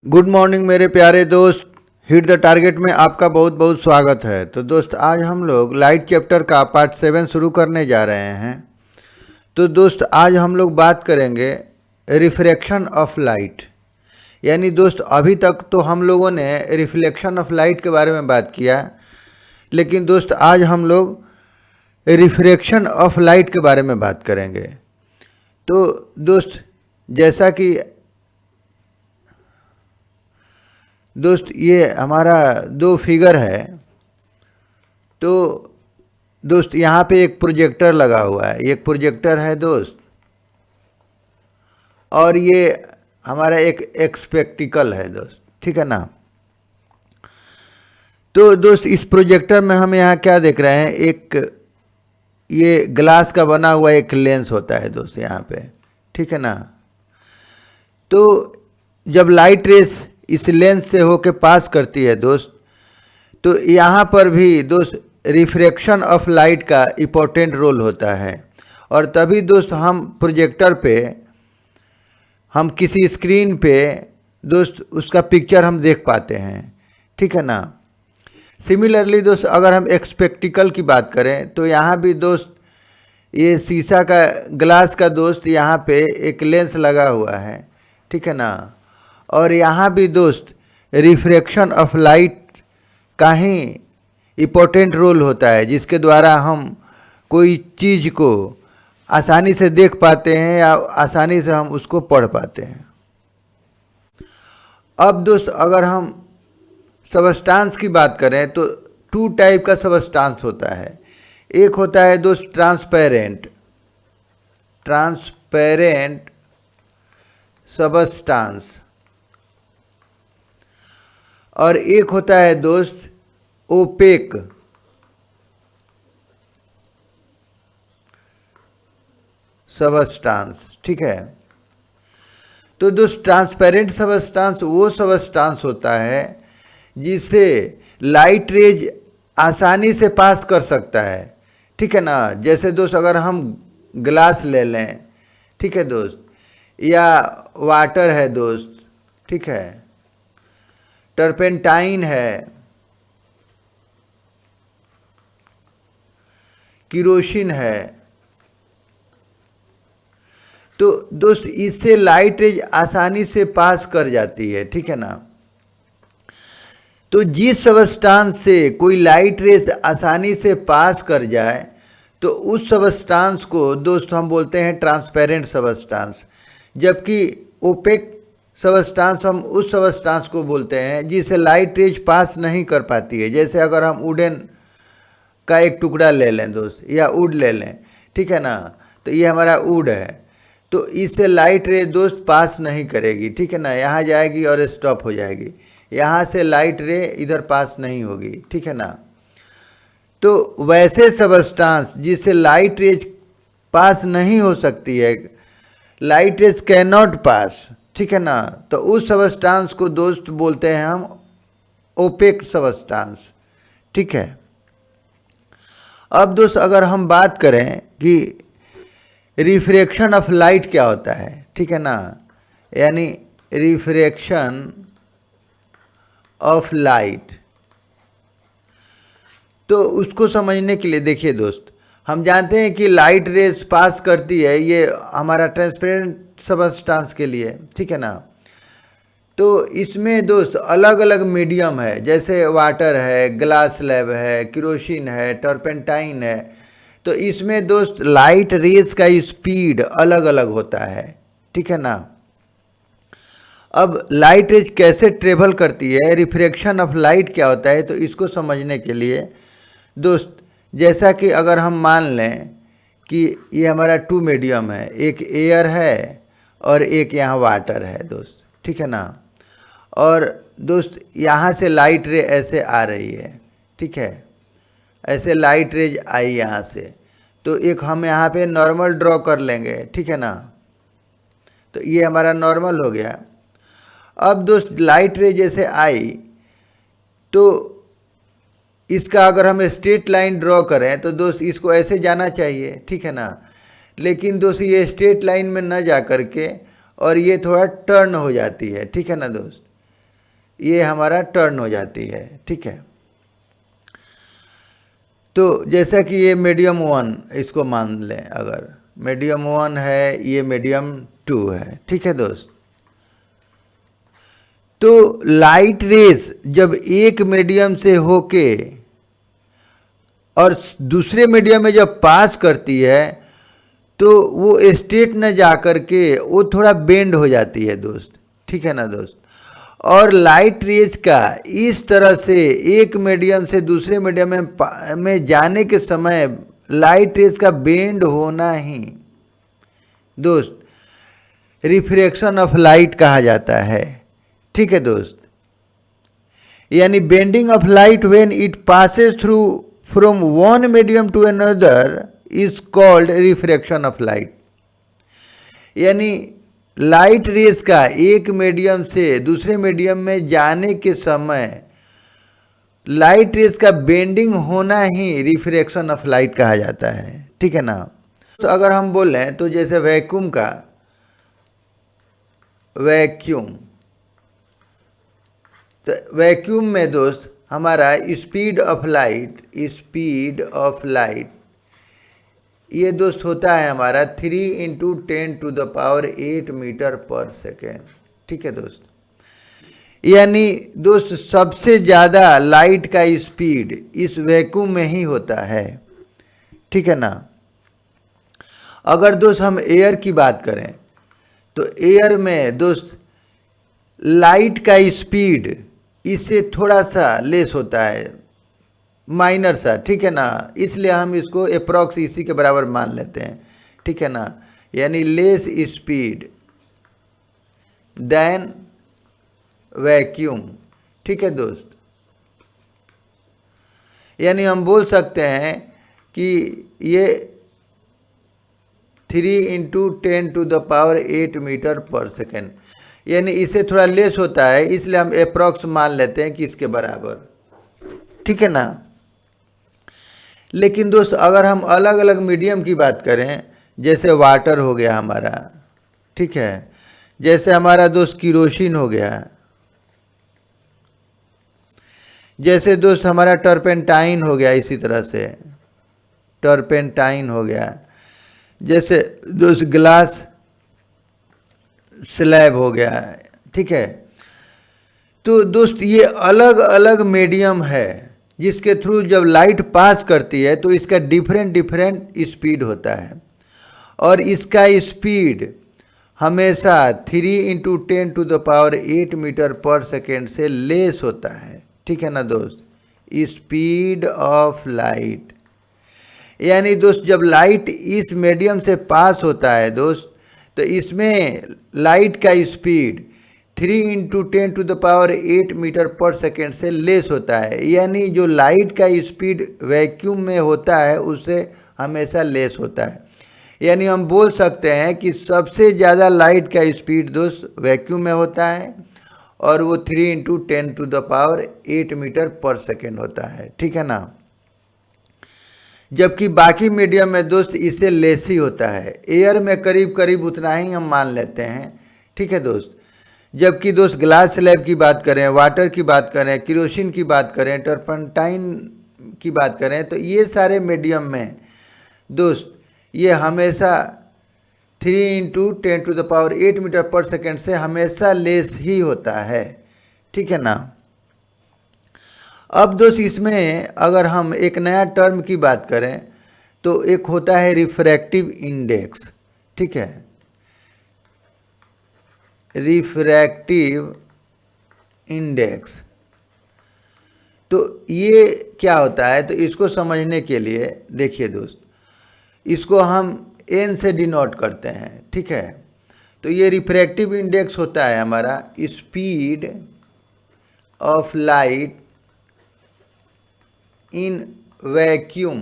Good morning मेरे प्यारे दोस्त। हिट द टारगेट में आपका बहुत बहुत स्वागत है। तो दोस्त आज हम लोग लाइट चैप्टर का पार्ट 7 शुरू करने जा रहे हैं। तो दोस्त आज हम लोग बात करेंगे रिफ्रैक्शन ऑफ लाइट। यानी दोस्त अभी तक तो हम लोगों ने रिफ्लेक्शन ऑफ लाइट के बारे में बात किया, लेकिन दोस्त आज हम लोग रिफ्रैक्शन ऑफ लाइट के बारे में बात करेंगे। तो दोस्त जैसा कि दोस्त ये हमारा दो फिगर है। तो दोस्त यहाँ पे एक प्रोजेक्टर लगा हुआ है, एक प्रोजेक्टर है दोस्त, और ये हमारा एक स्पेक्टिकल है दोस्त, ठीक है ना। तो दोस्त इस प्रोजेक्टर में हम यहाँ क्या देख रहे हैं, एक ये ग्लास का बना हुआ एक लेंस होता है दोस्त यहाँ पे, ठीक है ना। तो जब लाइट रेस इस लेंस से होके पास करती है दोस्त, तो यहाँ पर भी दोस्त रिफ्रैक्शन ऑफ लाइट का इम्पोर्टेंट रोल होता है। और तभी दोस्त हम प्रोजेक्टर पे, हम किसी स्क्रीन पे दोस्त उसका पिक्चर हम देख पाते हैं, ठीक है ना। सिमिलरली दोस्त अगर हम एक स्पेक्टिकल की बात करें तो यहाँ भी दोस्त ये शीशा का ग्लास का दोस्त यहाँ पे एक लेंस लगा हुआ है, ठीक है ना। और यहाँ भी दोस्त रिफ्रैक्शन ऑफ लाइट का ही इम्पोर्टेंट रोल होता है, जिसके द्वारा हम कोई चीज़ को आसानी से देख पाते हैं या आसानी से हम उसको पढ़ पाते हैं। अब दोस्त अगर हम सबस्टांस की बात करें तो टू टाइप का सबस्टांस होता है। एक होता है दोस्त ट्रांसपेरेंट सबस्टांस, और एक होता है दोस्त ओपेक सबस्टांस, ठीक है। तो दोस्त ट्रांसपेरेंट सबस्टांस वो सबस्टांस होता है जिसे लाइट रेज आसानी से पास कर सकता है, ठीक है ना। जैसे दोस्त अगर हम ग्लास ले लें, ठीक है दोस्त, या वाटर है दोस्त, ठीक है, टर्पेंटाइन है, किरोसिन है। तो दोस्त इससे लाइट रेज आसानी से पास कर जाती है, ठीक है ना। तो जिस सबस्टांस से कोई लाइट रेज आसानी से पास कर जाए तो उस सबस्टांस को दोस्त हम बोलते हैं ट्रांसपेरेंट सबस्टांस। जबकि ओपेक सबस्टांस हम उस सबस्टांस को बोलते हैं जिसे लाइट रेज पास नहीं कर पाती है। जैसे अगर हम वुडन का एक टुकड़ा ले लें दोस्त, या वुड ले लें, ठीक है ना। तो ये हमारा वुड है, तो इससे लाइट रे दोस्त पास नहीं करेगी, ठीक है ना। यहाँ जाएगी और स्टॉप हो जाएगी, यहाँ से लाइट रे इधर पास नहीं होगी, ठीक है ना। तो वैसे सबस्टांस जिससे लाइट रेज पास नहीं हो सकती है, light rays can not pass, ठीक है ना, तो उस सबस्टांस को दोस्त बोलते हैं हम ओपेक सबस्टांस, ठीक है। अब दोस्त अगर हम बात करें कि रिफ्रैक्शन ऑफ लाइट क्या होता है, ठीक है ना, यानी रिफ्रैक्शन ऑफ लाइट, तो उसको समझने के लिए देखिए दोस्त, हम जानते हैं कि लाइट रेज पास करती है, ये हमारा ट्रांसपेरेंट सबस्टांस के लिए, ठीक है ना। तो इसमें दोस्त अलग अलग मीडियम है, जैसे वाटर है, ग्लास स्लैब है, किरोसिन है, टर्पेंटाइन है। तो इसमें दोस्त लाइट रेज का स्पीड अलग अलग होता है, ठीक है ना। अब लाइट रेज कैसे ट्रेवल करती है, रिफ्रैक्शन ऑफ लाइट क्या होता है, तो इसको समझने के लिए दोस्त जैसा कि अगर हम मान लें कि ये हमारा टू मीडियम है, एक एयर है और एक यहाँ वाटर है दोस्त, ठीक है ना। और दोस्त यहाँ से लाइट रे ऐसे आ रही है, ठीक है, ऐसे लाइट रेज आई यहाँ से, तो एक हम यहाँ पे नॉर्मल ड्रॉ कर लेंगे, ठीक है ना। तो ये हमारा नॉर्मल हो गया। अब दोस्त लाइट रे जैसे आई तो इसका अगर हम स्ट्रेट लाइन ड्रॉ करें तो दोस्त इसको ऐसे जाना चाहिए, ठीक है ना। लेकिन दोस्त ये स्ट्रेट लाइन में न जा कर के और ये थोड़ा टर्न हो जाती है, ठीक है ना दोस्त। ये हमारा टर्न हो जाती है, ठीक है। तो जैसा कि ये मीडियम 1 इसको मान लें, अगर मीडियम 1 है, ये मीडियम 2 है, ठीक है दोस्त। तो लाइट रेस जब एक मीडियम से होके और दूसरे मीडियम में जब पास करती है तो वो स्ट्रेट न जा कर के वो थोड़ा बेंड हो जाती है दोस्त, ठीक है ना दोस्त। और लाइट रेज का इस तरह से एक मीडियम से दूसरे मीडियम में जाने के समय लाइट रेज का बेंड होना ही दोस्त रिफ्रैक्शन ऑफ लाइट कहा जाता है, ठीक है दोस्त। यानी bending of light when it passes through from one medium to another is called refraction of light. यानी लाइट रेज का एक मीडियम से दूसरे मीडियम में जाने के समय लाइट रेज का बेंडिंग होना ही रिफ्रैक्शन ऑफ लाइट कहा जाता है, ठीक है ना। तो अगर हम बोलें तो जैसे वैक्यूम का तो वैक्यूम में दोस्त हमारा स्पीड ऑफ लाइट ये दोस्त होता है हमारा 3 × 10⁸ मीटर पर सेकेंड, ठीक है दोस्त। यानी दोस्त सबसे ज़्यादा लाइट का स्पीड इस वैक्यूम में ही होता है, ठीक है ना। अगर दोस्त हम एयर की बात करें तो एयर में दोस्त लाइट का स्पीड इससे थोड़ा सा लेस होता है, माइनर सा, ठीक है ना। इसलिए हम इसको अप्रॉक्स इसी के बराबर मान लेते हैं, ठीक है ना। यानी लेस स्पीड देन वैक्यूम, ठीक है दोस्त। यानी हम बोल सकते हैं कि ये 3 × 10⁸ मीटर पर सेकेंड, यानी इससे थोड़ा लेस होता है, इसलिए हम अप्रॉक्स मान लेते हैं कि इसके बराबर, ठीक है ना। लेकिन दोस्त अगर हम अलग अलग मीडियम की बात करें, जैसे वाटर हो गया हमारा, ठीक है, जैसे हमारा दोस्त किरोसिन हो गया, जैसे दोस्त हमारा टर्पेंटाइन हो गया, इसी तरह से टर्पेंटाइन हो गया, जैसे दोस्त ग्लास स्लैब हो गया, ठीक है। तो दोस्त ये अलग अलग मीडियम है जिसके थ्रू जब लाइट पास करती है तो इसका डिफरेंट स्पीड होता है, और इसका स्पीड हमेशा 3 × 10⁸ मीटर पर सेकेंड से लेस होता है, ठीक है ना दोस्त। स्पीड ऑफ लाइट यानी दोस्त जब लाइट इस मीडियम से पास होता है दोस्त तो इसमें लाइट का स्पीड 3 × 10⁸ मीटर पर सेकेंड से लेस होता है। यानी जो लाइट का स्पीड वैक्यूम में होता है उससे हमेशा लेस होता है। यानी हम बोल सकते हैं कि सबसे ज़्यादा लाइट का स्पीड दोस्त वैक्यूम में होता है और वो 3 × 10⁸ मीटर पर सेकेंड होता है, ठीक है ना। जबकि बाकी मीडियम में दोस्त इससे लेस ही होता है। एयर में करीब करीब उतना ही हम मान लेते हैं, ठीक है दोस्त। जबकि दोस्त ग्लास स्लैब की बात करें, वाटर की बात करें, किरोसिन की बात करें, टर्पेंटाइन की बात करें, तो ये सारे मीडियम में दोस्त ये हमेशा 3 × 10⁸ मीटर पर सेकेंड से हमेशा लेस ही होता है, ठीक है ना। अब दोस्त इसमें अगर हम एक नया टर्म की बात करें तो एक होता है रिफ्रैक्टिव इंडेक्स, ठीक है। रिफ्रैक्टिव इंडेक्स तो ये क्या होता है, तो इसको समझने के लिए देखिए दोस्त, इसको हम n से डिनोट करते हैं, ठीक है। तो ये रिफ्रैक्टिव इंडेक्स होता है हमारा speed of light in vacuum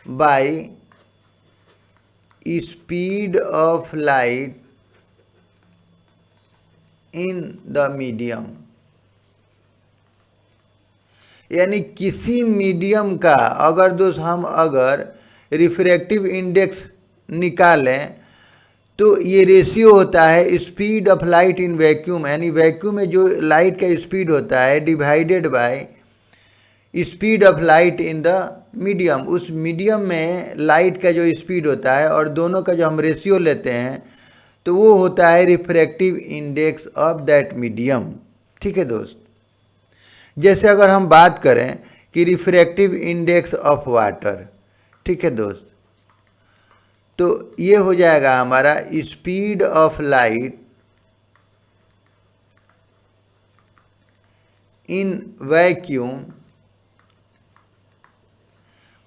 by speed of light in the medium. यानी किसी मीडियम का अगर दोस्त हम अगर रिफ्रैक्टिव इंडेक्स निकालें तो ये रेशियो होता है speed of light in vacuum, यानी वैक्यूम में जो लाइट का स्पीड होता है divided by speed of light in the medium. उस मीडियम में लाइट का जो स्पीड होता है और दोनों का जो हम रेशियो लेते हैं तो वो होता है refractive index of that medium. ठीक है दोस्त, जैसे अगर हम बात करें कि रिफ्रैक्टिव इंडेक्स ऑफ वाटर, ठीक है दोस्त, तो ये हो जाएगा हमारा speed of light in vacuum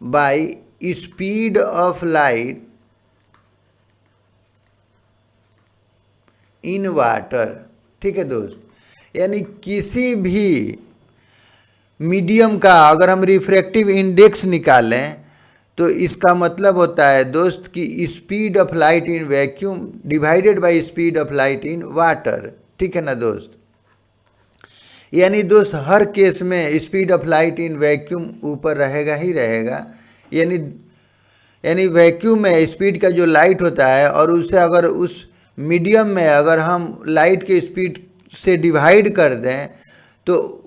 by speed of light in water. ठीक है दोस्त, यानी किसी भी मीडियम का अगर हम रिफ्रैक्टिव इंडेक्स निकालें तो इसका मतलब होता है दोस्त कि speed of light in vacuum divided by speed of light in water. ठीक है ना दोस्त, यानी दोस्त हर केस में speed of light in vacuum ऊपर रहेगा ही रहेगा। यानी वैक्यूम में स्पीड का जो लाइट होता है और उसे अगर उस मीडियम में अगर हम लाइट के स्पीड से डिवाइड कर दें तो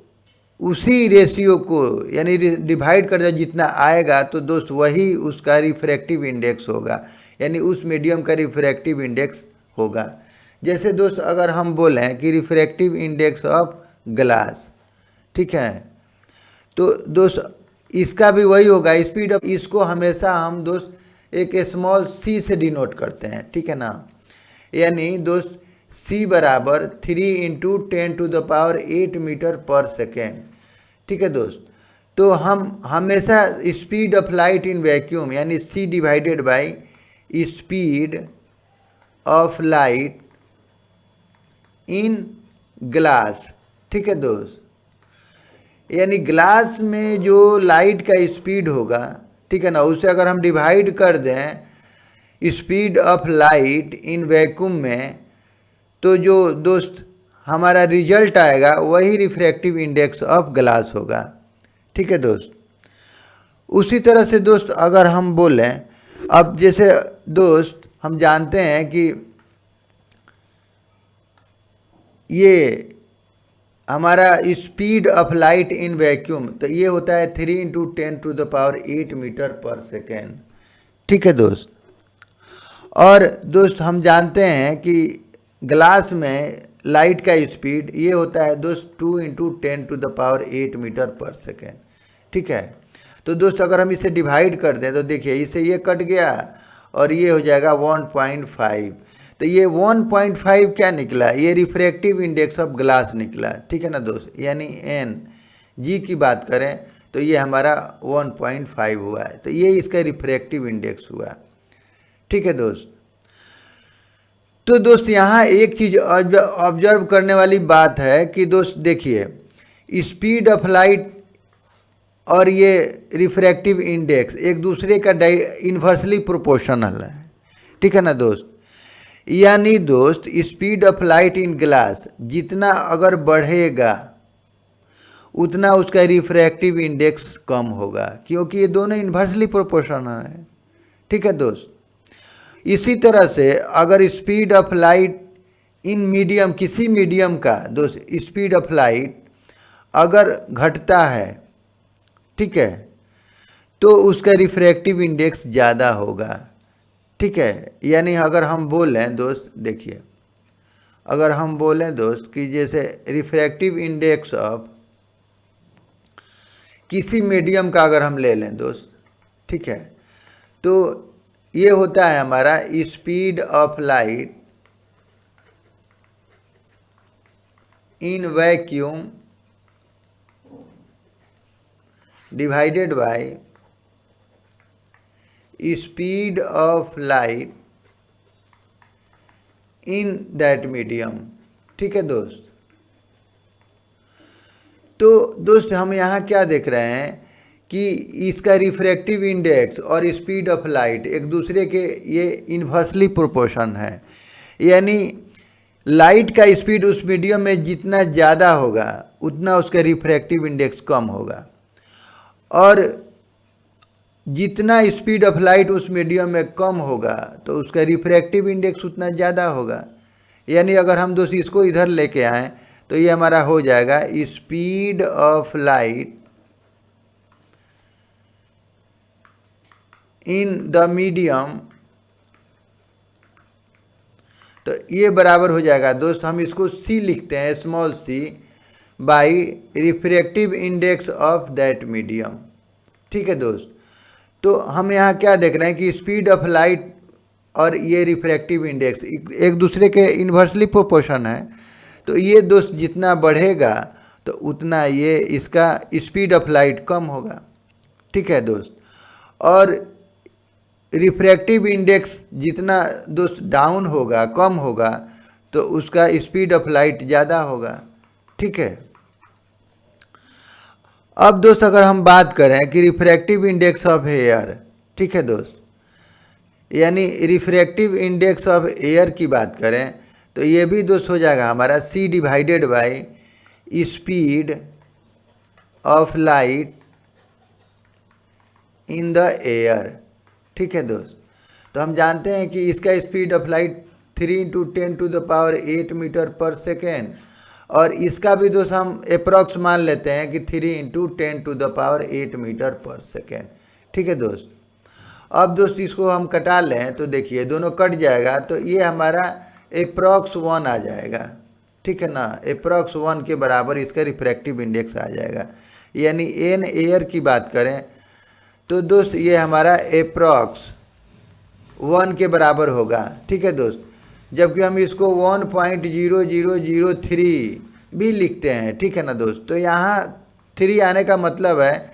उसी रेशियो को यानी डिवाइड कर दें जितना आएगा तो दोस्त वही उसका रिफ्रैक्टिव इंडेक्स होगा, यानी उस मीडियम का रिफ्रैक्टिव इंडेक्स होगा। जैसे दोस्त अगर हम बोलें कि रिफ्रैक्टिव इंडेक्स ऑफ ग्लास, ठीक है, तो दोस्त इसका भी वही होगा स्पीड ऑफ, इसको हमेशा हम दोस्त एक स्मॉल सी से डिनोट करते हैं। ठीक है ना, यानी दोस्त c बराबर 3 × 10⁸ मीटर पर सेकेंड। ठीक है दोस्त, तो हम हमेशा speed of light in vacuum यानी c divided by speed of light in glass. ठीक है दोस्त, यानी ग्लास में जो लाइट का स्पीड होगा, ठीक है ना, उसे अगर हम डिवाइड कर दें speed of light in vacuum में तो जो दोस्त हमारा रिजल्ट आएगा वही रिफ्रैक्टिव इंडेक्स ऑफ ग्लास होगा। ठीक है दोस्त, उसी तरह से दोस्त अगर हम बोलें, अब जैसे दोस्त हम जानते हैं कि ये हमारा speed of light in vacuum तो ये होता है 3 × 10⁸ मीटर पर सेकेंड। ठीक है दोस्त, और दोस्त हम जानते हैं कि ग्लास में लाइट का स्पीड ये होता है दोस्त 2 × 10⁸ मीटर पर सेकेंड। ठीक है, तो दोस्त अगर हम इसे डिवाइड कर दें तो देखिए इसे ये कट गया और ये हो जाएगा 1.5, तो ये 1.5 क्या निकला, ये रिफ्रैक्टिव इंडेक्स ऑफ ग्लास निकला। ठीक है ना दोस्त, यानी n जी की बात करें तो ये हमारा 1.5 हुआ है, तो ये इसका रिफ्रैक्टिव इंडेक्स हुआ। ठीक है दोस्त, तो दोस्त यहाँ एक चीज़ ऑब्जर्व करने वाली बात है कि दोस्त देखिए स्पीड ऑफ लाइट और ये रिफ्रैक्टिव इंडेक्स एक दूसरे का इन्वर्सली प्रोपोर्शनल है। ठीक है ना दोस्त, यानी दोस्त speed of light in glass जितना अगर बढ़ेगा उतना उसका रिफ्रैक्टिव इंडेक्स कम होगा, क्योंकि ये दोनों इन्वर्सली प्रोपोर्शनल है। ठीक है दोस्त, इसी तरह से अगर speed of light in medium किसी मीडियम का दोस्त स्पीड ऑफ लाइट अगर घटता है, ठीक है, तो उसका रिफ्रैक्टिव इंडेक्स ज़्यादा होगा। ठीक है, यानी अगर हम बोलें दोस्त, देखिए अगर हम बोलें दोस्त कि जैसे रिफ्रैक्टिव इंडेक्स ऑफ किसी मीडियम का अगर हम ले लें दोस्त, ठीक है, तो ये होता है हमारा speed of light in vacuum divided by speed of light in that medium. ठीक है दोस्त, तो दोस्त हम यहाँ क्या देख रहे हैं कि इसका रिफ्रैक्टिव इंडेक्स और स्पीड ऑफ लाइट एक दूसरे के ये इन्वर्सली प्रोपोर्शन है, यानी लाइट का स्पीड उस मीडियम में जितना ज़्यादा होगा उतना उसका रिफ्रैक्टिव इंडेक्स कम होगा। और जितना स्पीड ऑफ लाइट उस मीडियम में कम होगा तो उसका रिफ्रैक्टिव इंडेक्स उतना ज़्यादा होगा। यानी अगर हम दोस्त इसको इधर लेके आएँ तो ये हमारा हो जाएगा speed of light in the medium, तो ये बराबर हो जाएगा दोस्त, हम इसको सी लिखते हैं, small C, by refractive index of that medium. ठीक है दोस्त, तो हम यहाँ क्या देख रहे हैं कि स्पीड ऑफ लाइट और ये रिफ्रैक्टिव इंडेक्स एक दूसरे के इन्वर्सली प्रोपोर्शन है। तो ये दोस्त जितना बढ़ेगा तो उतना ये इसका स्पीड ऑफ लाइट कम होगा। ठीक है दोस्त, और रिफ्रैक्टिव इंडेक्स जितना दोस्त डाउन होगा, कम होगा, तो उसका स्पीड ऑफ लाइट ज़्यादा होगा। ठीक है, अब दोस्त अगर हम बात करें कि रिफ्रैक्टिव इंडेक्स ऑफ एयर, ठीक है दोस्त, यानी रिफ्रैक्टिव इंडेक्स ऑफ एयर की बात करें तो ये भी दोस्त हो जाएगा हमारा C divided by speed of light in the air. ठीक है दोस्त, तो हम जानते हैं कि इसका speed of light 3 × 10⁸ meter per second, और इसका भी दोस्त हम अप्रॉक्स मान लेते हैं कि 3 × 10⁸ मीटर पर सेकेंड। ठीक है दोस्त, अब दोस्त इसको हम कटा लें तो देखिए दोनों कट जाएगा तो ये हमारा अप्रॉक्स 1 आ जाएगा। ठीक है ना, अप्रॉक्स 1 के बराबर इसका रिफ्रैक्टिव इंडेक्स आ जाएगा। यानी एन एयर की बात करें तो दोस्त ये हमारा अप्रॉक्स 1 के बराबर होगा। ठीक है दोस्त, जबकि हम इसको 1.0003 भी लिखते हैं। ठीक है ना दोस्त, तो यहाँ 3 आने का मतलब है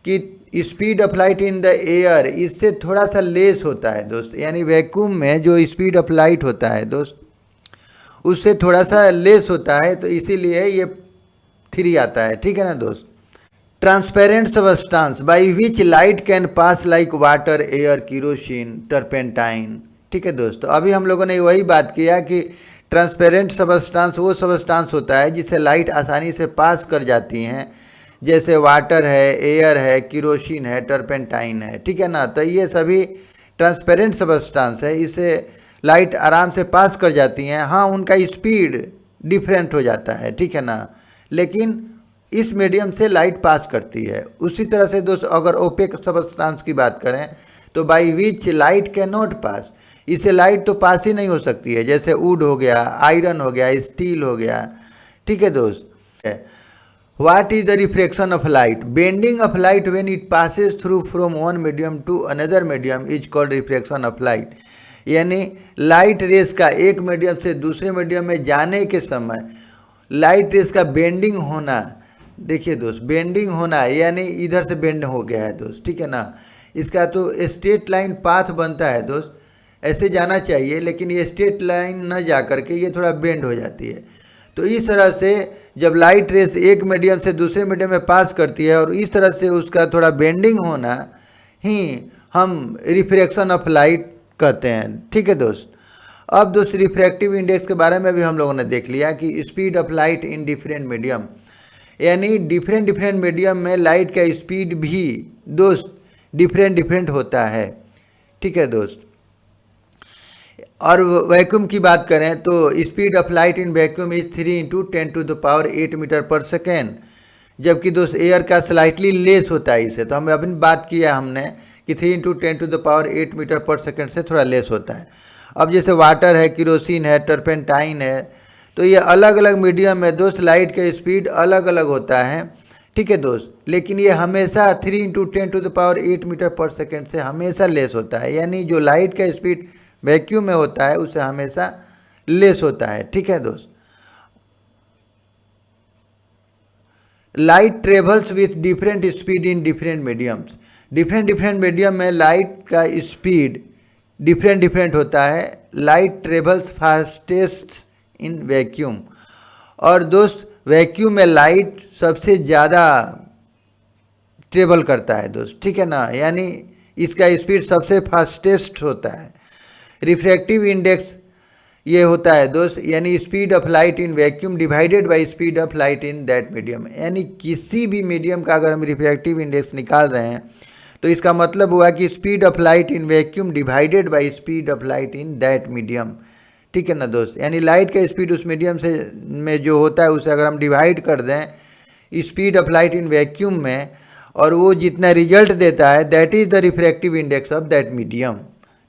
कि speed of light in the air इससे थोड़ा सा लेस होता है दोस्त, यानी वैक्यूम में जो स्पीड ऑफ लाइट होता है दोस्त उससे थोड़ा सा लेस होता है, तो इसीलिए ये 3 आता है। ठीक है ना दोस्त, transparent substance by which light can pass like water, air, kerosene, turpentine. ठीक है दोस्त, तो अभी हम लोगों ने वही बात किया कि ट्रांसपेरेंट सबस्टांस वो सबस्टांस होता है जिससे लाइट आसानी से पास कर जाती हैं, जैसे वाटर है, एयर है, किरोसिन है, टर्पेंटाइन है। ठीक है ना, तो ये सभी ट्रांसपेरेंट सबस्टांस है, इससे लाइट आराम से पास कर जाती हैं। हाँ, उनका स्पीड डिफरेंट हो जाता है। ठीक है ना, लेकिन इस मीडियम से लाइट पास करती है। उसी तरह से दोस्त अगर ओपेक सबस्टांस की बात करें तो by which light can not pass, इससे लाइट तो पास ही नहीं हो सकती है, जैसे वुड हो गया, आयरन हो गया, स्टील हो गया। ठीक है दोस्त, what is the refraction of light? Bending of light when it passes through from one medium to another medium is called refraction of light. यानी लाइट रेस का एक मीडियम से दूसरे मीडियम में जाने के समय लाइट रेस का बेंडिंग होना, देखिए दोस्त बेंडिंग होना यानी इधर से बेंड हो गया है दोस्त। ठीक है ना, इसका तो स्ट्रेट लाइन पाथ बनता है दोस्त, ऐसे जाना चाहिए, लेकिन ये स्ट्रेट लाइन न जा करके ये थोड़ा बेंड हो जाती है। तो इस तरह से जब लाइट रेस एक मीडियम से दूसरे मीडियम में पास करती है और इस तरह से उसका थोड़ा बेंडिंग होना ही हम रिफ्रैक्शन ऑफ लाइट कहते हैं। ठीक है दोस्त, अब दोस्त रिफ्रैक्टिव इंडेक्स के बारे में भी हम लोगों ने देख लिया कि speed of light in different medium, यानी डिफरेंट मीडियम में लाइट का स्पीड भी दोस्त डिफरेंट होता है। ठीक है दोस्त, और वैक्यूम की बात करें तो speed of light in vacuum is 3 × 10⁸ meter per second, जबकि दोस्त एयर का स्लाइटली लेस होता है इससे। तो हम अभी बात किया हमने कि 3 × 10⁸ मीटर पर सेकेंड से थोड़ा लेस होता है। अब जैसे वाटर है, किरोसिन है, टर्पेंटाइन है, तो ये अलग अलग मीडियम में दोस्त लाइट का स्पीड अलग अलग होता है। ठीक है दोस्त, लेकिन ये हमेशा 3 × 10⁸ मीटर पर सेकेंड से हमेशा लेस होता है, यानी जो लाइट का स्पीड वैक्यूम में होता है उससे हमेशा लेस होता है। ठीक है दोस्त, light travels with different speed in different mediums, different medium में लाइट का स्पीड डिफरेंट होता है। Light travels fastest in vacuum, और दोस्त वैक्यूम में लाइट सबसे ज़्यादा ट्रेवल करता है दोस्त। ठीक है ना, यानी इसका स्पीड सबसे फास्टेस्ट होता है। रिफ्रैक्टिव इंडेक्स ये होता है दोस्त, यानी speed of light in vacuum divided by speed of light in that medium, यानी किसी भी मीडियम का अगर हम रिफ्रैक्टिव इंडेक्स निकाल रहे हैं तो इसका मतलब हुआ कि speed of light in vacuum divided by speed of light in that medium. ठीक है ना दोस्त, यानी लाइट का स्पीड उस मीडियम से में जो होता है उसे अगर हम डिवाइड कर दें speed of light in vacuum में, और वो जितना रिजल्ट देता है that is the refractive index of that medium.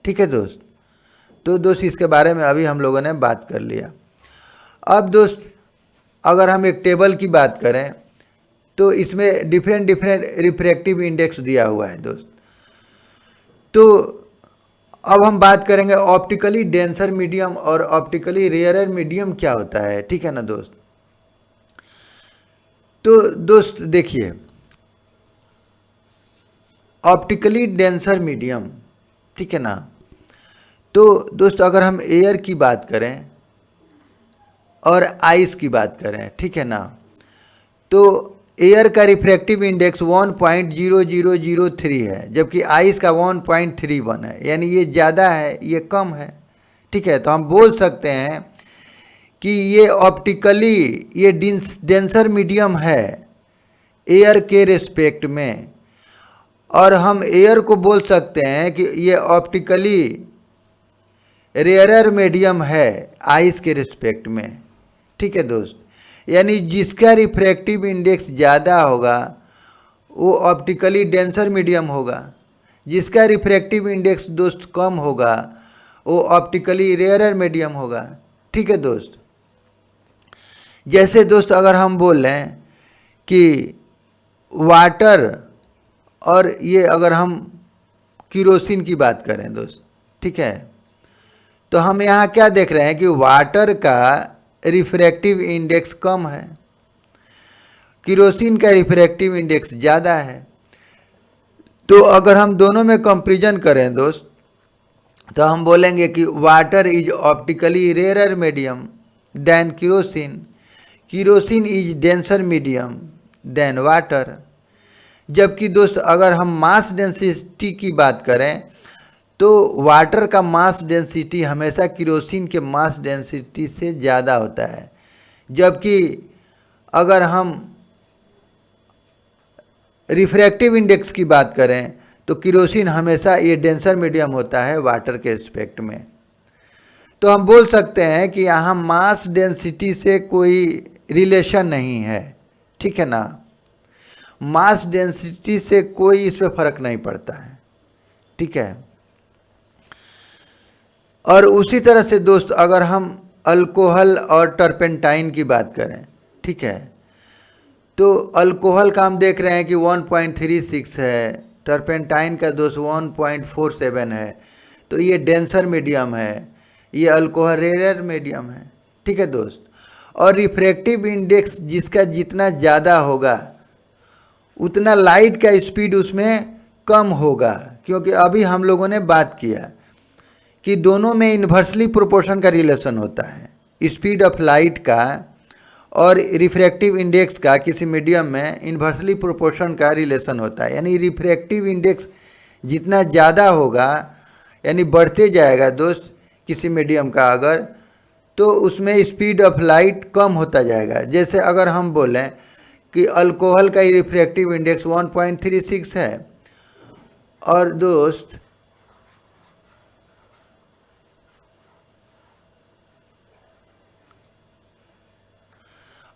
ठीक है दोस्त, तो दोस्त इसके बारे में अभी हम लोगों ने बात कर लिया। अब दोस्त अगर हम एक टेबल की बात करें तो इसमें डिफरेंट रिफ्रैक्टिव इंडेक्स दिया हुआ है दोस्त। तो अब हम बात करेंगे ऑप्टिकली डेंसर मीडियम और ऑप्टिकली रेयरर मीडियम क्या होता है। ठीक है ना दोस्त, तो दोस्त देखिए ऑप्टिकली डेंसर मीडियम, ठीक है ना, तो दोस्त अगर हम एयर की बात करें और आइस की बात करें, ठीक है ना, तो एयर का रिफ्रैक्टिव इंडेक्स 1.0003 है, जबकि आइस का 1.31 है, यानी ये ज़्यादा है ये कम है। ठीक है, तो हम बोल सकते हैं कि ये ऑप्टिकली ये डेंसर मीडियम है एयर के रिस्पेक्ट में, और हम एयर को बोल सकते हैं कि ये ऑप्टिकली रेयरर मीडियम है आइस के रिस्पेक्ट में। ठीक है दोस्त, यानी जिसका रिफ्रैक्टिव इंडेक्स ज़्यादा होगा वो ऑप्टिकली डेंसर मीडियम होगा, जिसका रिफ्रैक्टिव इंडेक्स दोस्त कम होगा वो ऑप्टिकली रेयरर मीडियम होगा। ठीक है दोस्त, जैसे दोस्त अगर हम बोल लें कि वाटर और ये अगर हम केरोसिन की बात करें दोस्त, ठीक है, तो हम यहाँ क्या देख रहे हैं कि वाटर का रिफ्रैक्टिव इंडेक्स कम है, केरोसिन का रिफ्रैक्टिव इंडेक्स ज़्यादा है। तो अगर हम दोनों में कंपैरिजन करें दोस्त तो हम बोलेंगे कि water is optically rarer medium than kerosene, kerosene is denser medium than water. जबकि दोस्त अगर हम मास डेंसिटी की बात करें तो वाटर का मास डेंसिटी हमेशा केरोसिन के मास डेंसिटी से ज़्यादा होता है, जबकि अगर हम रिफ्रैक्टिव इंडेक्स की बात करें तो केरोसिन हमेशा ये डेंसर मीडियम होता है वाटर के रिस्पेक्ट में। तो हम बोल सकते हैं कि यहाँ मास डेंसिटी से कोई रिलेशन नहीं है। ठीक है ना, मास डेंसिटी से कोई इस पर फर्क नहीं पड़ता है। ठीक है, और उसी तरह से दोस्त अगर हम अल्कोहल और टर्पेंटाइन की बात करें, ठीक है, तो अल्कोहल का हम देख रहे हैं कि 1.36 है, टर्पेंटाइन का दोस्त 1.47 है, तो ये डेंसर मीडियम है, ये अल्कोहल रेयर मीडियम है। ठीक है दोस्त, और रिफ्रैक्टिव इंडेक्स जिसका जितना ज़्यादा होगा उतना लाइट का स्पीड उसमें कम होगा, क्योंकि अभी हम लोगों ने बात किया कि दोनों में इन्वर्सली प्रोपोर्शन का रिलेशन होता है। स्पीड ऑफ लाइट का और रिफ्रैक्टिव इंडेक्स का किसी मीडियम में इन्वर्सली प्रोपोर्शन का रिलेशन होता है, यानी रिफ्रैक्टिव इंडेक्स जितना ज़्यादा होगा यानी बढ़ते जाएगा दोस्त किसी मीडियम का अगर, तो उसमें स्पीड ऑफ लाइट कम होता जाएगा। जैसे अगर हम बोलें कि अल्कोहल का रिफ्रैक्टिव इंडेक्स 1.36 है, और दोस्त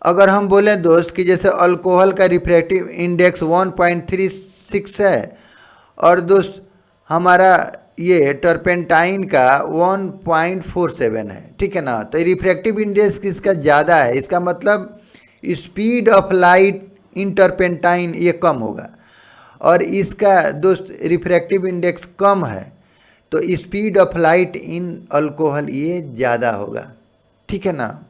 अगर हम बोलें दोस्त कि जैसे अल्कोहल का रिफ्रैक्टिव इंडेक्स 1.36 है और दोस्त हमारा ये टर्पेंटाइन का 1.47 है, ठीक है ना, तो रिफ्रैक्टिव इंडेक्स किसका ज़्यादा है, इसका मतलब speed of light in turpentine ये कम होगा, और इसका दोस्त रिफ्रैक्टिव इंडेक्स कम है तो speed of light in alcohol ये ज़्यादा होगा। ठीक है ना,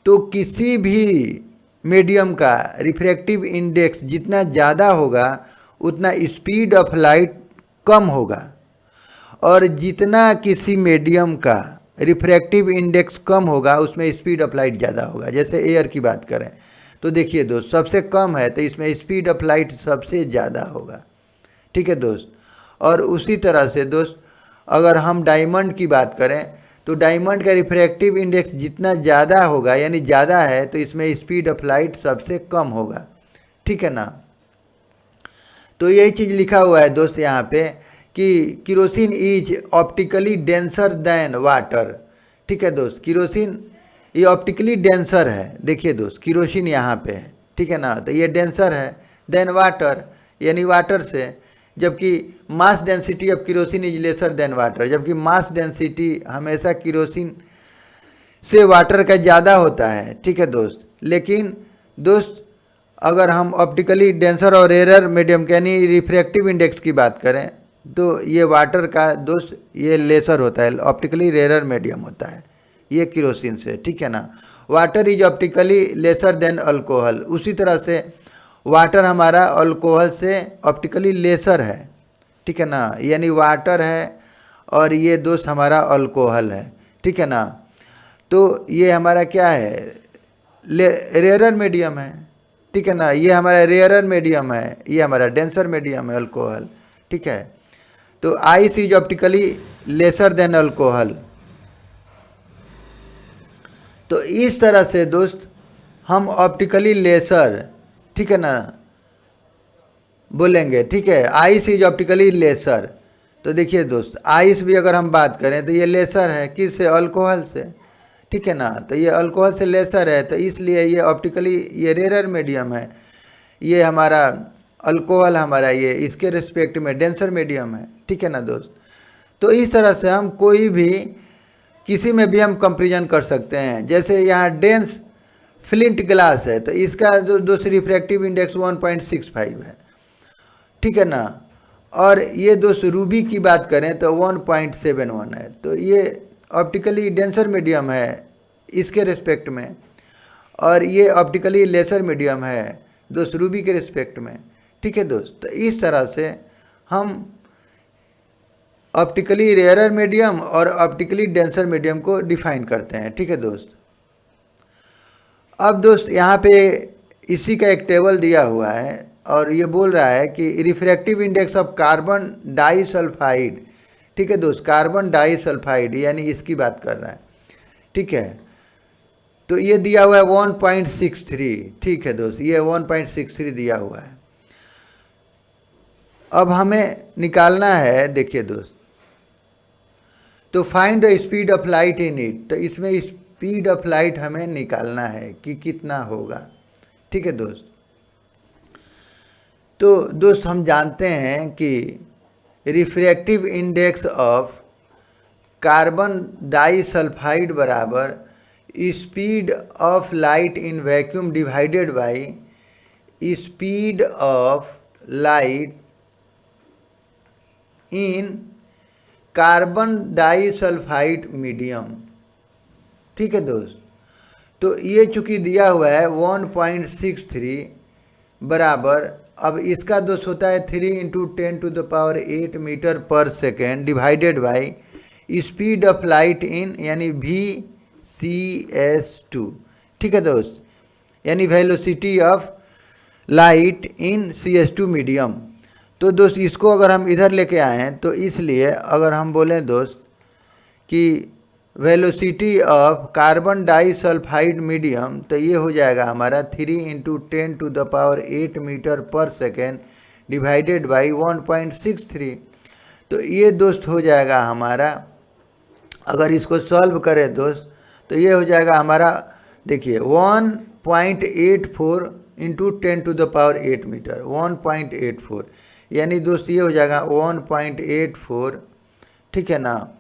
तो किसी भी मीडियम का रिफ्रैक्टिव इंडेक्स जितना ज़्यादा होगा उतना स्पीड ऑफ लाइट कम होगा, और जितना किसी मीडियम का रिफ्रैक्टिव इंडेक्स कम होगा उसमें स्पीड ऑफ लाइट ज़्यादा होगा। जैसे एयर की बात करें तो देखिए दोस्त सबसे कम है तो इसमें स्पीड ऑफ लाइट सबसे ज़्यादा होगा। ठीक है दोस्त, और उसी तरह से दोस्त अगर हम डायमंड की बात करें तो डायमंड का रिफ्रैक्टिव इंडेक्स जितना ज़्यादा होगा यानी ज़्यादा है तो इसमें स्पीड ऑफ लाइट सबसे कम होगा। ठीक है ना, तो यही चीज़ लिखा हुआ है दोस्त यहाँ पे कि kerosene is optically denser then water. ठीक है दोस्त, किरोसिन ये ऑप्टिकली डेंसर है। देखिए दोस्त, किरोसिन यहाँ पे है, ठीक है ना, तो ये डेंसर है देन वाटर, यानी वाटर से, जबकि mass density of kerosene is lesser than water, जबकि मास डेंसिटी हमेशा किरोसिन से वाटर का ज़्यादा होता है। ठीक है दोस्त, लेकिन दोस्त अगर हम ऑप्टिकली डेंसर और रेयर मीडियम यानी रिफ्रैक्टिव इंडेक्स की बात करें तो ये वाटर का दोस्त ये लेसर होता है, ऑप्टिकली रेयर मीडियम होता है ये किरोसिन से। ठीक है ना, water is optically lesser than alcohol, उसी तरह से वाटर हमारा अल्कोहल से ऑप्टिकली लेसर है। ठीक है ना, यानी वाटर है और ये दोस्त हमारा अल्कोहल है। ठीक है ना, तो ये हमारा क्या है, रेयर मीडियम है। ठीक है ना, ये हमारा रेयर मीडियम है, ये हमारा डेंसर मीडियम है अल्कोहल। ठीक है, तो ice is optically lesser than alcohol. तो इस तरह से दोस्त हम ऑप्टिकली लेसर, ठीक है ना, बोलेंगे। ठीक है, आइस इज ऑप्टिकली लेसर। तो देखिए दोस्त, आइस भी अगर हम बात करें तो ये लेसर है, किससे, अल्कोहल से। ठीक है ना, तो ये अल्कोहल से लेसर है, तो इसलिए ये ऑप्टिकली ये रेयर मीडियम है, ये हमारा अल्कोहल हमारा ये इसके रिस्पेक्ट में डेंसर मीडियम है। ठीक है ना दोस्त, तो इस तरह से हम कोई भी किसी में भी हम कंपेरिजन कर सकते हैं। जैसे यहाँ डेंस फ्लिंट ग्लास है, तो इसका जो दोस्त रिफ्रैक्टिव इंडेक्स 1.65 है। ठीक है ना, और ये दोस्त रूबी की बात करें तो 1.71 है, तो ये ऑप्टिकली डेंसर मीडियम है इसके रिस्पेक्ट में, और ये ऑप्टिकली लेसर मीडियम है दोस्त रूबी के रिस्पेक्ट में। ठीक है दोस्त, तो इस तरह से हम ऑप्टिकली रेयर मीडियम और ऑप्टिकली डेंसर मीडियम को डिफाइन करते हैं। ठीक है दोस्त, अब दोस्त यहाँ पे इसी का एक टेबल दिया हुआ है और ये बोल रहा है कि refractive index of carbon disulphide. ठीक है दोस्त, कार्बन डाइसल्फाइड यानी इसकी बात कर रहा है। ठीक है, तो ये दिया हुआ है 1.63। ठीक है दोस्त, ये 1.63 दिया हुआ है। अब हमें निकालना है, देखिए दोस्त, तो find the speed of light in it, तो इसमें स्पीड ऑफ लाइट हमें निकालना है कि कितना होगा। ठीक है दोस्त, तो दोस्त हम जानते हैं कि refractive index of carbon disulphide बराबर speed of light in vacuum divided by speed of light in carbon disulphide medium. ठीक है दोस्त, तो ये चूँकि दिया हुआ है 1.63 बराबर, अब इसका दोस्त होता है 3 × 10⁸ meter per second divided by speed of light इन यानी VCS2। ठीक है दोस्त, यानी velocity of light in CS2 medium. तो दोस्त इसको अगर हम इधर लेके आए हैं तो इसलिए अगर हम बोलें दोस्त कि velocity of carbon disulphide medium, तो ये हो जाएगा हमारा 3 × 10⁸ meter per second divided by 1.63। तो ये दोस्त हो जाएगा हमारा, अगर इसको सॉल्व करें दोस्त तो ये हो जाएगा हमारा, देखिए 1.84 × 10⁸ मीटर, 1.84 यानी दोस्त ये हो जाएगा 1.84, ठीक है ना,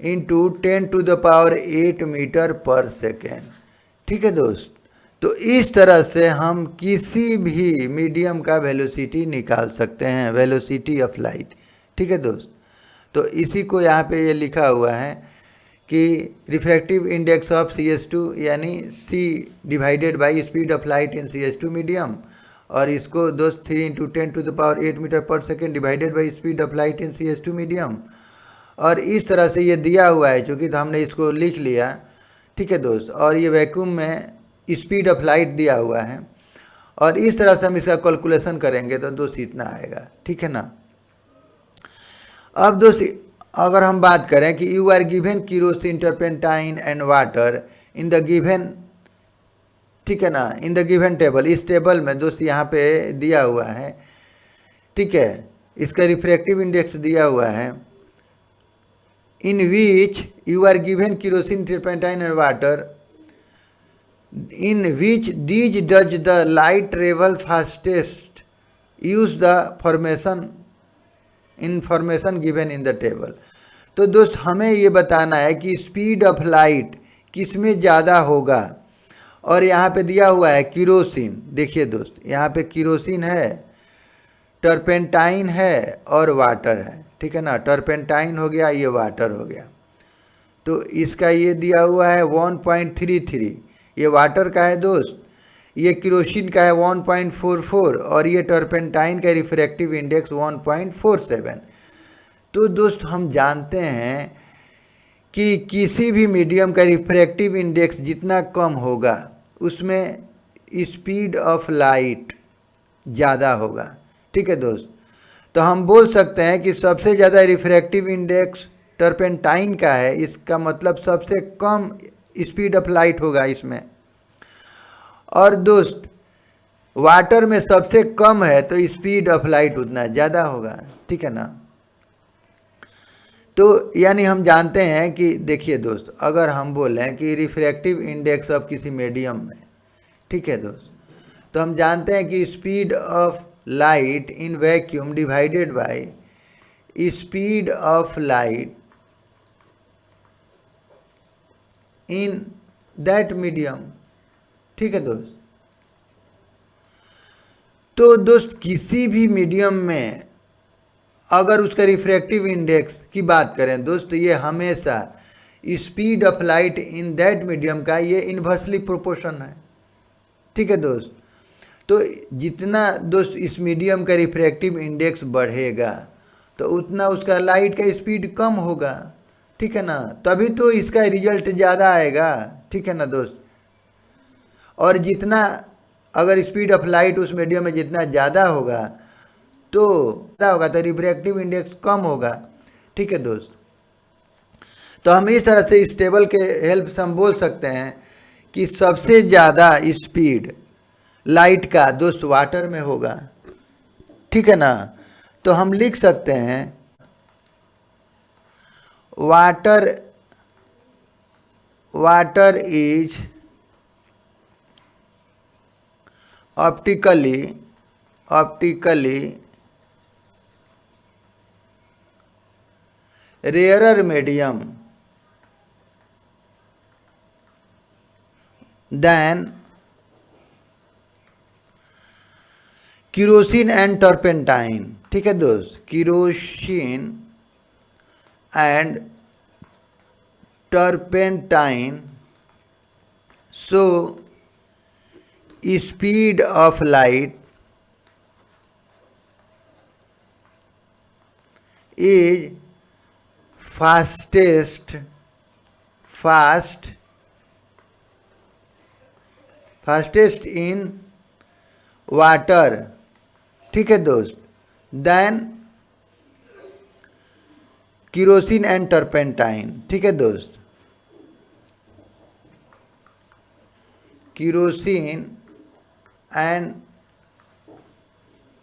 इंटू 10⁸ मीटर पर सेकेंड। ठीक है दोस्त, तो इस तरह से हम किसी भी मीडियम का वेलोसिटी निकाल सकते हैं, वेलोसिटी ऑफ लाइट। ठीक है दोस्त, तो इसी को यहाँ पे ये लिखा हुआ है कि रिफ्रैक्टिव इंडेक्स ऑफ CS2 यानी C divided by speed of light in CS2 medium, और इसको दोस्त 3 × 10⁸ meter per second divided by speed of light in CS2 medium. और इस तरह से ये दिया हुआ है, चूँकि तो हमने इसको लिख लिया। ठीक है दोस्त, और ये वैक्यूम में स्पीड ऑफ लाइट दिया हुआ है, और इस तरह से हम इसका कैलकुलेशन करेंगे तो दोस्त इतना आएगा। ठीक है ना, अब दोस्त अगर हम बात करें कि you are given kerosene, turpentine and water in the given, ठीक है ना, इन द गिवन टेबल, इस टेबल में दोस्त यहाँ पे दिया हुआ है ठीक है, इसका रिफ्रैक्टिव इंडेक्स दिया हुआ है, in which you are given kerosene, turpentine and water, in which these does the light travel fastest, use the information given in the table। तो दोस्त हमें ये बताना है कि स्पीड ऑफ लाइट किस में ज़्यादा होगा, और यहाँ पे दिया हुआ है केरोसिन। देखिए दोस्त, यहाँ पे केरोसिन है, टर्पेंटाइन है और वाटर है, ठीक है ना। टर्पेंटाइन हो गया, ये वाटर हो गया। तो इसका ये दिया हुआ है 1.33, ये वाटर का है दोस्त, ये केरोसिन का है 1.44 और ये टर्पेंटाइन का रिफ्रैक्टिव इंडेक्स 1.47। तो दोस्त हम जानते हैं कि किसी भी मीडियम का रिफ्रैक्टिव इंडेक्स जितना कम होगा उसमें स्पीड ऑफ लाइट ज़्यादा होगा, ठीक है दोस्त। तो हम बोल सकते हैं कि सबसे ज़्यादा रिफ्रैक्टिव इंडेक्स टर्पेंटाइन का है, इसका मतलब सबसे कम स्पीड ऑफ लाइट होगा इसमें। और दोस्त वाटर में सबसे कम है तो स्पीड ऑफ लाइट उतना ज़्यादा होगा, ठीक है ना। तो यानी हम जानते हैं कि देखिए दोस्त, अगर हम बोलें कि रिफ्रैक्टिव इंडेक्स ऑफ किसी मीडियम में, ठीक है दोस्त, तो हम जानते हैं कि speed of light in vacuum divided by speed of light in that medium, ठीक है दोस्त। तो दोस्त किसी भी मीडियम में अगर उसका रिफ्रैक्टिव इंडेक्स की बात करें दोस्त, ये हमेशा speed of light in that medium का ये इन्वर्सली प्रोपोर्शन है, ठीक है दोस्त। तो जितना दोस्त इस मीडियम का रिफ्रैक्टिव इंडेक्स बढ़ेगा तो उतना उसका लाइट का स्पीड कम होगा, ठीक है ना। तभी तो इसका रिजल्ट ज़्यादा आएगा, ठीक है ना दोस्त। और जितना अगर स्पीड ऑफ लाइट उस मीडियम में जितना ज़्यादा होगा तो रिफ्रैक्टिव इंडेक्स कम होगा, ठीक है दोस्त। तो हम इस तरह से इस टेबल के हेल्प से हम बोल सकते हैं कि सबसे ज़्यादा स्पीड लाइट का दोस्त वाटर में होगा, ठीक है ना। तो हम लिख सकते हैं water is optically rarer medium than kerosene and turpentine, ठीक है दोस्त। Kerosene and turpentine, so speed of light is fastest in water, ठीक है दोस्त, देन केरोसिन एंड टर्पेंटाइन, ठीक है दोस्त। केरोसिन एंड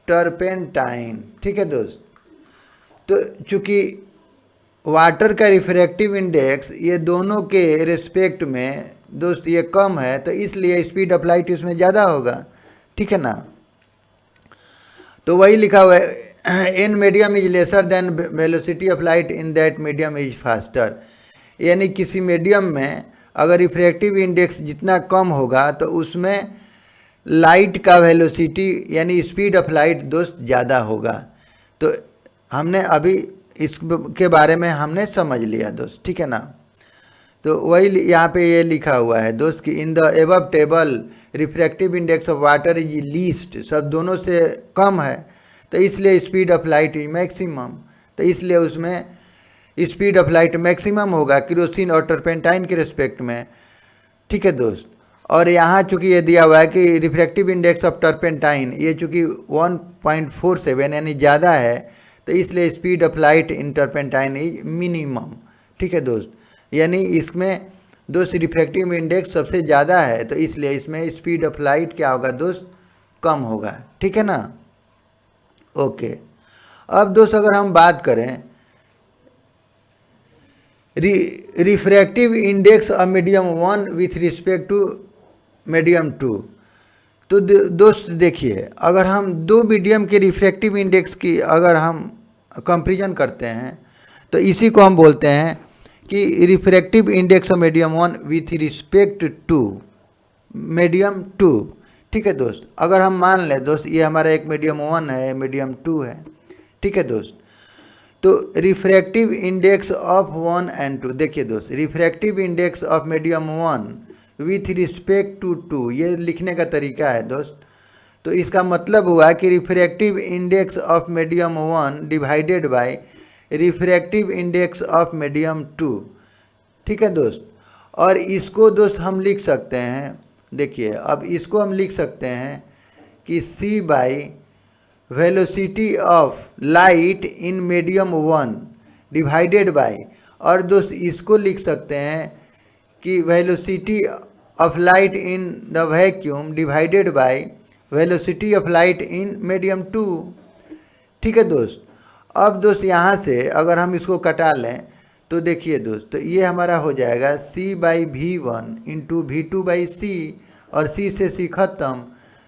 टर्पेंटाइन, ठीक है दोस्त। तो चूँकि वाटर का रिफ्रैक्टिव इंडेक्स ये दोनों के रिस्पेक्ट में दोस्त ये कम है, तो इसलिए स्पीड ऑफ लाइट इसमें ज़्यादा होगा, ठीक है ना। तो वही लिखा हुआ है in medium is lesser than velocity of light in that medium is faster. यानी किसी मीडियम में अगर रिफ्रैक्टिव इंडेक्स जितना कम होगा तो उसमें लाइट का वेलोसिटी यानी स्पीड ऑफ लाइट दोस्त ज़्यादा होगा। तो हमने अभी इसके बारे में हमने समझ लिया दोस्त, ठीक है ना। तो वही यहाँ पे ये लिखा हुआ है दोस्त कि in the above table refractive index of water is least, सब दोनों से कम है, तो इसलिए speed of light is maximum. तो इसलिए उसमें स्पीड ऑफ लाइट मैक्सिमम होगा केरोसिन और टर्पेंटाइन के रिस्पेक्ट में, ठीक है दोस्त। और यहाँ चूँकि ये दिया हुआ है कि रिफ्रैक्टिव इंडेक्स ऑफ टर्पेंटाइन ये चूँकि 1.47 यानी ज़्यादा है, तो इसलिए speed of light in turpentine is minimum, ठीक है दोस्त। यानी इसमें दोस्त रिफ्रैक्टिव इंडेक्स सबसे ज़्यादा है, तो इसलिए इसमें स्पीड ऑफ लाइट क्या होगा दोस्त, कम होगा, ठीक है ना। ओके। अब दोस्त अगर हम बात करें refractive index of medium 1 with respect to medium 2, तो दोस्त देखिए, अगर हम दो मीडियम के रिफ्रैक्टिव इंडेक्स की अगर हम कंपेरिजन करते हैं तो इसी को हम बोलते हैं कि refractive index of medium 1 with respect to medium 2। ठीक है दोस्त, अगर हम मान लें दोस्त ये हमारा एक मीडियम 1 है, मीडियम 2 है। ठीक है दोस्त, तो रिफ्रैक्टिव इंडेक्स ऑफ 1 एंड 2, देखिए दोस्त, refractive index of medium 1 with respect to 2, ये लिखने का तरीका है दोस्त। तो इसका मतलब हुआ कि refractive index of medium 1 divided bye refractive index of medium 2। ठीक है दोस्त, और इसको दोस्त हम लिख सकते हैं, देखिए अब इसको हम लिख सकते हैं कि c by velocity of light in medium 1 divided bye, और दोस्त इसको लिख सकते हैं कि velocity of light in the vacuum divided by velocity of light in medium 2। ठीक है दोस्त, अब दोस्त यहाँ से अगर हम इसको कटा लें तो देखिए दोस्त, तो ये हमारा हो जाएगा c by V1 into V2 by C, और C से C खत्म,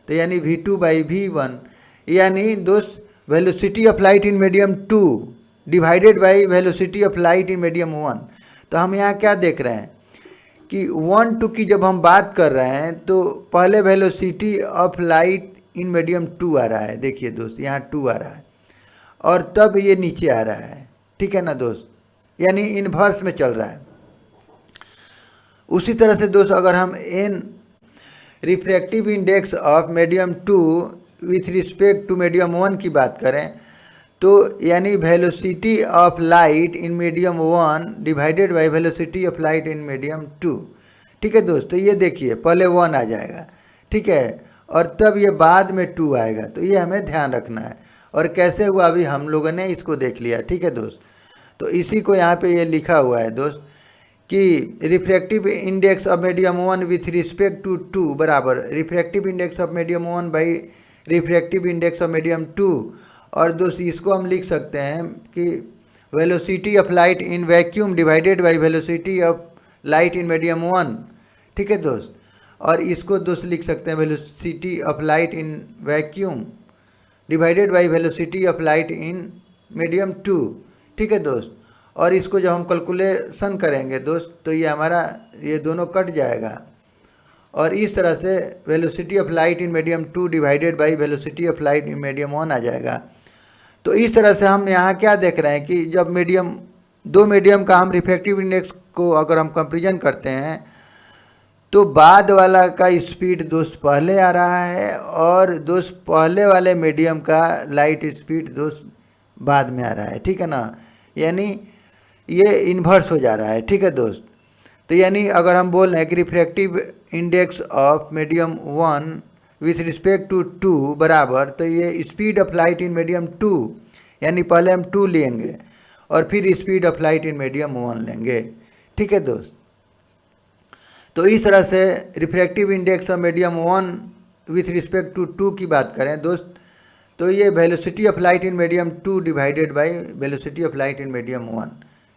तो यानी V2 बाई V1, यानी दोस्त velocity of light in medium 2 divided by velocity of light in medium 1। तो हम यहाँ क्या देख रहे हैं कि 1 2 की जब हम बात कर रहे हैं तो पहले velocity of light in medium 2 आ रहा है, देखिए दोस्त यहाँ 2 आ रहा है, और तब ये नीचे आ रहा है। ठीक है ना दोस्त, यानी इन्वर्स में चल रहा है। उसी तरह से दोस्त अगर हम n refractive index of medium 2 with respect to medium 1 की बात करें तो यानी velocity of light in medium 1 divided by velocity of light in medium 2। ठीक है दोस्त, तो ये देखिए पहले 1 आ जाएगा, ठीक है, और तब ये बाद में 2 आएगा, तो ये हमें ध्यान रखना है। और कैसे हुआ अभी हम लोगों ने इसको देख लिया। ठीक है दोस्त, तो इसी को यहाँ पे ये लिखा हुआ है दोस्त कि refractive index of medium 1 with respect to 2 बराबर refractive index of medium 1 by refractive index of medium 2। और दोस्त इसको हम लिख सकते हैं कि velocity of light in vacuum divided by velocity of light in medium 1। ठीक है दोस्त, और इसको दोस्त लिख सकते हैं velocity of light in vacuum divided by velocity of light in medium 2। ठीक है दोस्त, और इसको जब हम कैलकुलेशन करेंगे दोस्त तो ये हमारा ये दोनों कट जाएगा, और इस तरह से velocity of light in medium 2 divided by velocity of light in medium 1 आ जाएगा। तो इस तरह से हम यहाँ क्या देख रहे हैं कि जब दो मीडियम का हम रिफ्रैक्टिव इंडेक्स को अगर हम कंपेरिजन करते हैं तो बाद वाला का स्पीड दोस्त पहले आ रहा है, और दोस्त पहले वाले मीडियम का लाइट स्पीड दोस्त बाद में आ रहा है। ठीक है ना, यानी ये इन्वर्स हो जा रहा है। ठीक है दोस्त, तो यानी अगर हम बोल रहे हैं कि refractive index of medium 1 with respect to 2 बराबर, तो ये speed of light in medium 2, यानी पहले हम 2 लेंगे और फिर speed of light in medium 1 लेंगे। ठीक है दोस्त, तो इस तरह से refractive index of medium 1 with respect to 2 की बात करें दोस्त, तो ये velocity of light in medium 2 divided by velocity of light in medium 1।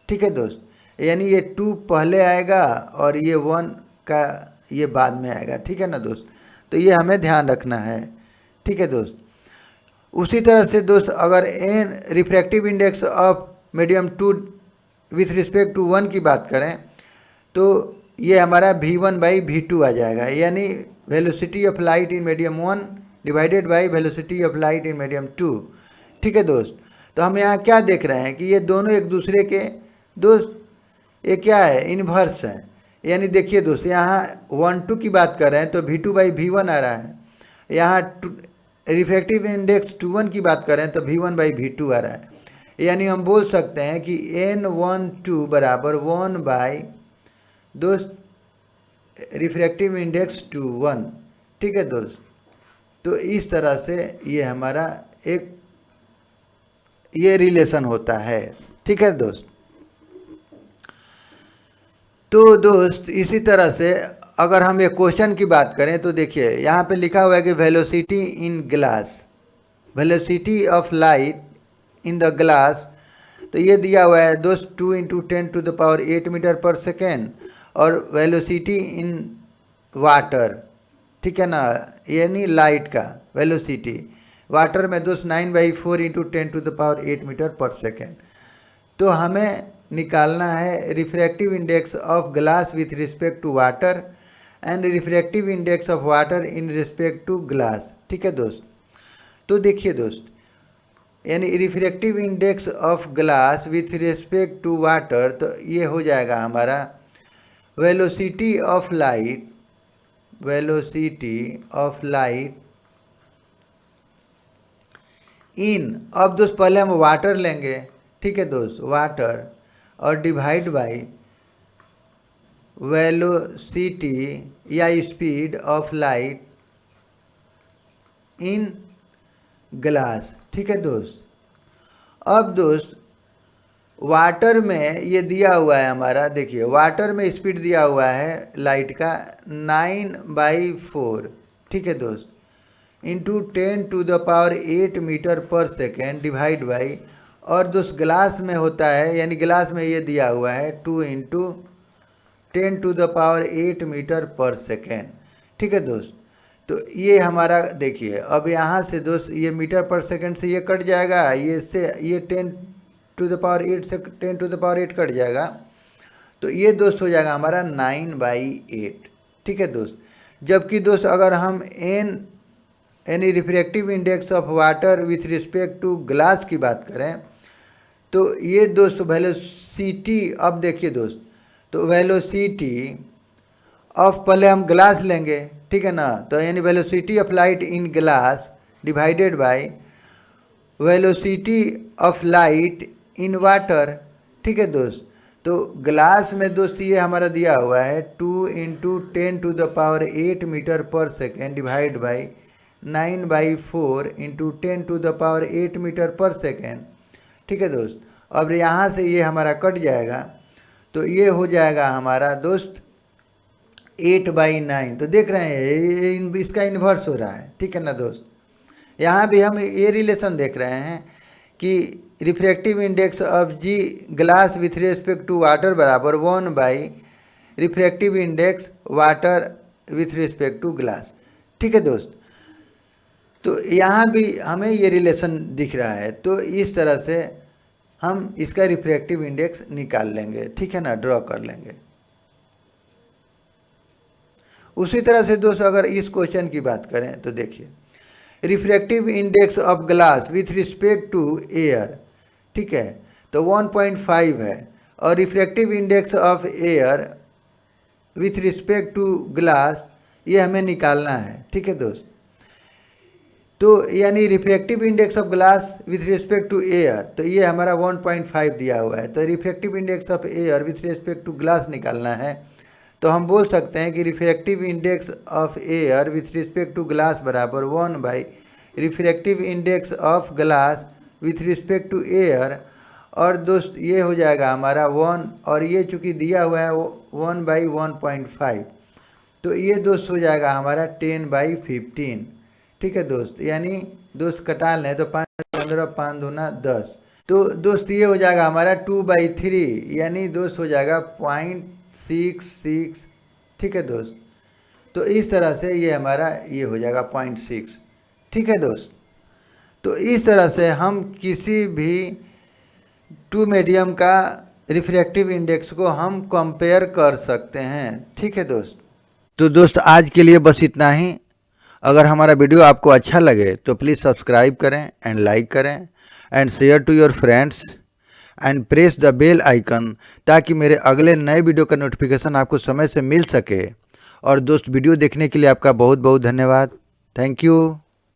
ठीक है दोस्त, यानी ये 2 पहले आएगा और ये 1 का ये बाद में आएगा। ठीक है ना दोस्त, तो ये हमें ध्यान रखना है। ठीक है दोस्त, उसी तरह से दोस्त अगर n refractive index of medium 2 with respect to 1 की बात करें तो ये हमारा V1 बाई V2 आ जाएगा, यानी velocity of light in medium 1 divided by velocity of light in medium 2। ठीक है दोस्त, तो हम यहाँ क्या देख रहे हैं कि ये दोनों एक दूसरे के दोस्त ये क्या है, इन्वर्स है। यानी देखिए दोस्त यहाँ 1 2 की बात कर रहे हैं तो V2 बाई V1 आ रहा है, यहाँ रिफ्रैक्टिव इंडेक्स 2 1 की बात कर रहे हैं तो V1 बाई V2 आ रहा है। यानी हम बोल सकते हैं कि N12 बराबर 1 बाई दोस्त रिफ्रैक्टिव इंडेक्स 2 1। ठीक है दोस्त, तो इस तरह से ये हमारा एक ये रिलेशन होता है। ठीक है दोस्त, तो दोस्त इसी तरह से अगर हम एक क्वेश्चन की बात करें तो देखिए यहाँ पे लिखा हुआ है कि velocity in glass velocity of light in the glass, तो ये दिया हुआ है दोस्त 2 × 10⁸ मीटर पर सेकेंड, और वेलोसिटी इन वाटर, ठीक है ना, यानी लाइट का वेलोसिटी वाटर में दोस्त 9/4 × 10⁸ मीटर पर सेकेंड। तो हमें निकालना है refractive index of glass with respect to water and refractive index of water in respect to glass, ठीक है दोस्त। तो देखिए दोस्त, यानी refractive index of glass with respect to water, तो ये हो जाएगा हमारा velocity of light, velocity of light in, अब दोस्त पहले हम वाटर लेंगे, ठीक है दोस्त, वाटर, और डिवाइड बाई वेलोसिटी या speed of light in glass, ठीक है दोस्त। अब दोस्त वाटर में ये दिया हुआ है हमारा, देखिए वाटर में स्पीड दिया हुआ है लाइट का 9/4, ठीक है दोस्त, into 10⁸ meter per second divide by, और दोस्त ग्लास में होता है, यानी ग्लास में ये दिया हुआ है 2 × 10⁸ मीटर पर सेकेंड, ठीक है दोस्त। तो ये हमारा देखिए, अब यहाँ से दोस्त ये मीटर पर सेकेंड से ये कट जाएगा, ये से ये 10⁸ से 10⁸ कट जाएगा, तो ये दोस्त हो जाएगा हमारा 9/8, ठीक है दोस्त। जबकि दोस्त अगर हम यानी refractive index of water with respect to glass की बात करें, तो ये दोस्त वेलोसिटी, अब देखिए दोस्त, तो वेलोसिटी ऑफ, पहले हम ग्लास लेंगे, ठीक है ना, तो यानी velocity of light in glass divided by velocity of light in water, ठीक है दोस्त। तो ग्लास में दोस्त ये हमारा दिया हुआ है 2 × 10⁸ meter per second divide by 9/4 × 10⁸ meter per second, ठीक है दोस्त। अब यहाँ से ये हमारा कट जाएगा, तो ये हो जाएगा हमारा दोस्त 8/9। तो देख रहे हैं इसका इन्वर्स हो रहा है, ठीक है ना दोस्त। यहाँ भी हम ये रिलेशन देख रहे हैं कि रिफ्रैक्टिव इंडेक्स ऑफ जी glass with respect to water बराबर 1/ refractive index water with respect to glass, ठीक है दोस्त। तो यहाँ भी हमें ये रिलेशन दिख रहा है, तो इस तरह से हम इसका रिफ्रैक्टिव इंडेक्स निकाल लेंगे, ठीक है ना, ड्रॉ कर लेंगे। उसी तरह से दोस्त अगर इस क्वेश्चन की बात करें तो देखिए, refractive index of glass with respect to air, ठीक है, तो 1.5 है, और refractive index of air with respect to glass ये हमें निकालना है, ठीक है दोस्त। तो यानी refractive index of glass with respect to air, तो ये हमारा 1.5 दिया हुआ है, तो refractive index of air with respect to glass निकालना है। तो हम बोल सकते हैं कि refractive index of air with respect to glass बराबर 1/ refractive index of glass with respect to air, और दोस्त ये हो जाएगा हमारा 1, और ये चूँकि दिया हुआ है 1/1.5, तो ये दोस्त हो जाएगा हमारा 10/15, ठीक है दोस्त। यानी दोस्त कटा लें तो 5 15 5 दूना 10, तो दोस्त ये हो जाएगा हमारा 2/3, यानी दोस्त हो जाएगा 0.66, ठीक है दोस्त। तो इस तरह से ये हमारा ये हो जाएगा 0.6, ठीक है दोस्त। तो इस तरह से हम किसी भी टू मीडियम का रिफ्रैक्टिव इंडेक्स को हम कंपेयर कर सकते हैं, ठीक है दोस्त। तो दोस्त आज के लिए बस इतना ही। अगर हमारा वीडियो आपको अच्छा लगे तो प्लीज़ सब्सक्राइब करें एंड लाइक करें and share to your friends and press the bell icon, ताकि मेरे अगले नए वीडियो का नोटिफिकेशन आपको समय से मिल सके। और दोस्त वीडियो देखने के लिए आपका बहुत बहुत धन्यवाद। Thank you.